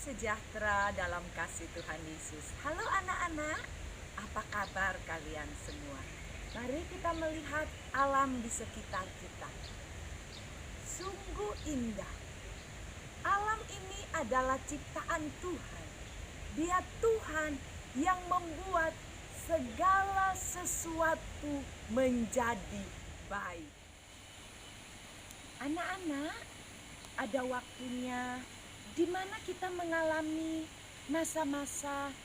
sejahtera dalam kasih Tuhan Yesus. Halo anak-anak, apa kabar kalian semua? Mari kita melihat alam di sekitar kita. Sungguh indah. Alam ini adalah ciptaan Tuhan. Dia Tuhan yang membuat segala sesuatu menjadi baik. Anak-anak, ada waktunya di mana kita mengalami masa-masa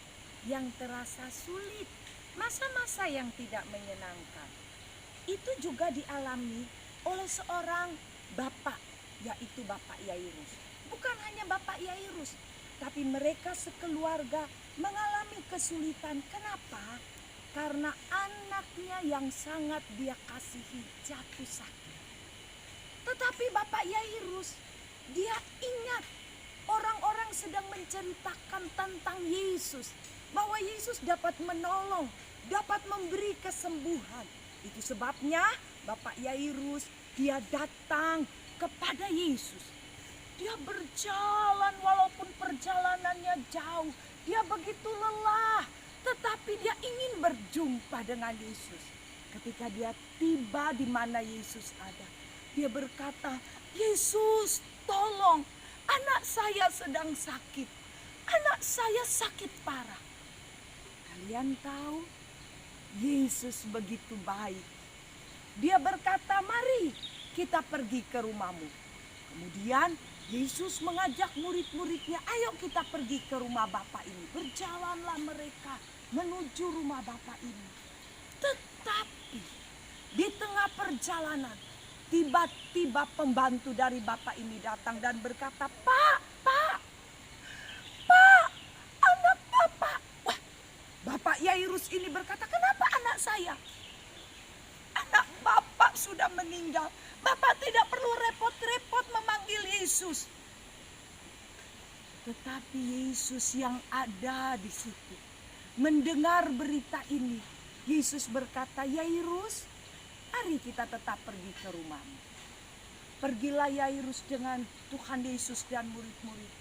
yang terasa sulit, masa-masa yang tidak menyenangkan. Itu juga dialami oleh seorang bapak, yaitu Bapak Yairus. Bukan hanya Bapak Yairus, tapi mereka sekeluarga mengalami kesulitan. Kenapa? Karena anaknya yang sangat dia kasihi jatuh sakit. Tetapi Bapak Yairus, dia ingat orang-orang sedang menceritakan tentang Yesus, bahwa Yesus dapat menolong, dapat memberi kesembuhan. Itu sebabnya Bapak Yairus dia datang kepada Yesus. Dia berjalan walaupun perjalanannya jauh. Dia begitu lelah, tetapi dia ingin berjumpa dengan Yesus. Ketika dia tiba di mana Yesus ada, dia berkata, "Yesus, tolong. Anak saya sedang sakit. Anak saya sakit parah." Kalian tahu, Yesus begitu baik. Dia berkata, "Mari kita pergi ke rumahmu." Kemudian Yesus mengajak murid-muridnya, "Ayo kita pergi ke rumah Bapak ini." Berjalanlah mereka menuju rumah Bapak ini. Tetapi di tengah perjalanan, tiba-tiba pembantu dari Bapak ini datang dan berkata, Pak, anak Bapak." Wah, Bapak Yairus ini berkata, "Kenapa anak saya? Anak Bapak sudah meninggal. Bapak tidak perlu repot-repot memanggil Yesus." Tetapi Yesus yang ada di situ mendengar berita ini. Yesus berkata, "Yairus, mari kita tetap pergi ke rumahmu." Pergilah Yairus dengan Tuhan Yesus dan murid-murid.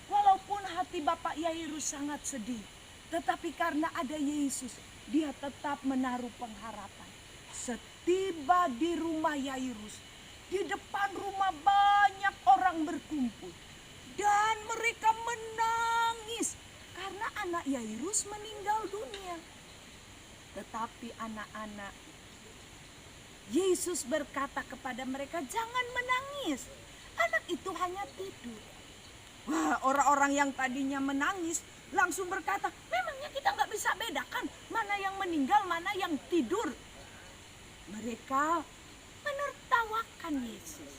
Walaupun hati Bapak Yairus sangat sedih, tetapi karena ada Yesus, dia tetap menaruh pengharapan. Setiba di rumah Yairus, di depan rumah banyak orang berkumpul. Dan mereka menangis karena anak Yairus meninggal dunia. Tetapi anak-anak, Yesus berkata kepada mereka, "Jangan menangis. Anak itu hanya tidur." Wah, orang-orang yang tadinya menangis langsung berkata, "Memangnya kita nggak bisa bedakan mana yang meninggal, mana yang tidur?" Mereka menertawakan Yesus.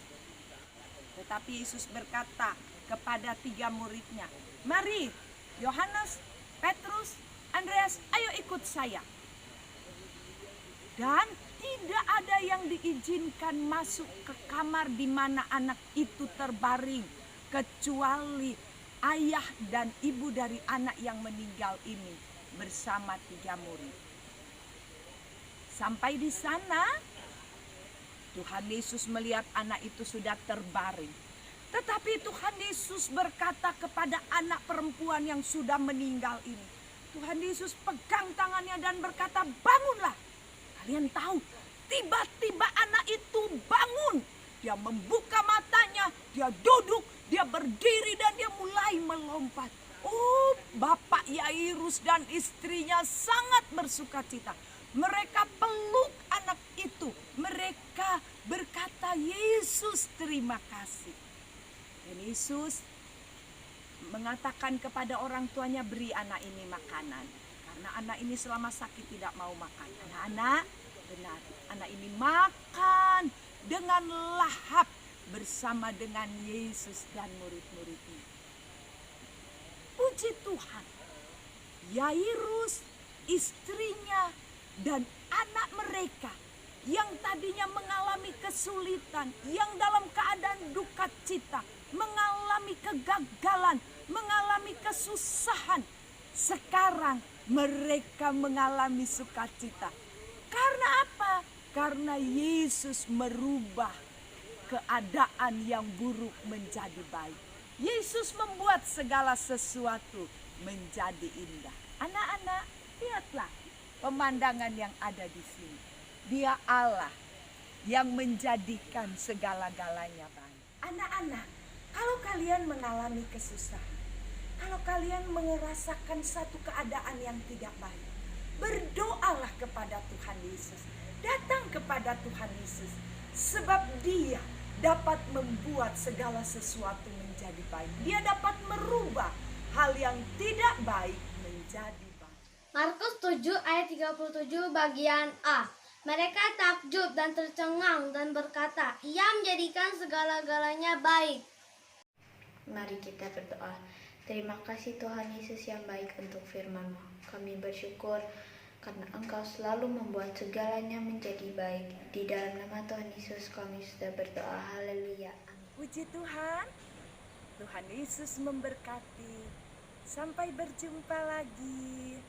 Tetapi Yesus berkata kepada 3 muridnya, "Mari, Yohanes, Petrus, Andreas, ayo ikut saya." Dan tidak ada yang diizinkan masuk ke kamar di mana anak itu terbaring, kecuali ayah dan ibu dari anak yang meninggal ini bersama 3 murid. Sampai di sana, Tuhan Yesus melihat anak itu sudah terbaring. Tetapi Tuhan Yesus berkata kepada anak perempuan yang sudah meninggal ini. Tuhan Yesus pegang tangannya dan berkata, "Bangunlah." Kalian tahu, tiba-tiba anak itu bangun. Dia membuka matanya, dia duduk, dia berdiri dan dia mulai melompat. Oh, Bapak Yairus dan istrinya sangat bersukacita. Mereka peluk anak itu. Mereka berkata, "Yesus, terima kasih." Dan Yesus mengatakan kepada orang tuanya, "Beri anak ini makanan." Karena anak ini selama sakit tidak mau makan. Anak-anak, benar, anak ini makan dengan lahap bersama dengan Yesus dan murid-muridnya. Puji Tuhan, Yairus, istrinya, dan anak mereka yang tadinya mengalami kesulitan, yang dalam keadaan duka cita, mengalami kegagalan, mengalami kesusahan, sekarang mereka mengalami sukacita. Karena apa? Karena Yesus merubah keadaan yang buruk menjadi baik. Yesus membuat segala sesuatu menjadi indah. Anak-anak, lihatlah pemandangan yang ada di sini. Dia Allah yang menjadikan segala-galanya baik. Anak-anak, kalau kalian mengalami kesusahan, kalau kalian merasakan satu keadaan yang tidak baik, berdoalah kepada Tuhan Yesus. Datang kepada Tuhan Yesus, sebab Dia dapat membuat segala sesuatu menjadi baik. Dia dapat merubah hal yang tidak baik menjadi baik. Markus 7 ayat 37 bagian A. Mereka takjub dan tercengang dan berkata, Ia menjadikan segala-galanya baik. Mari kita berdoa. Terima kasih Tuhan Yesus yang baik untuk firman-Mu. Kami bersyukur karena Engkau selalu membuat segalanya menjadi baik. Di dalam nama Tuhan Yesus kami sudah berdoa. Haleluya. Puji Tuhan. Tuhan Yesus memberkati. Sampai berjumpa lagi.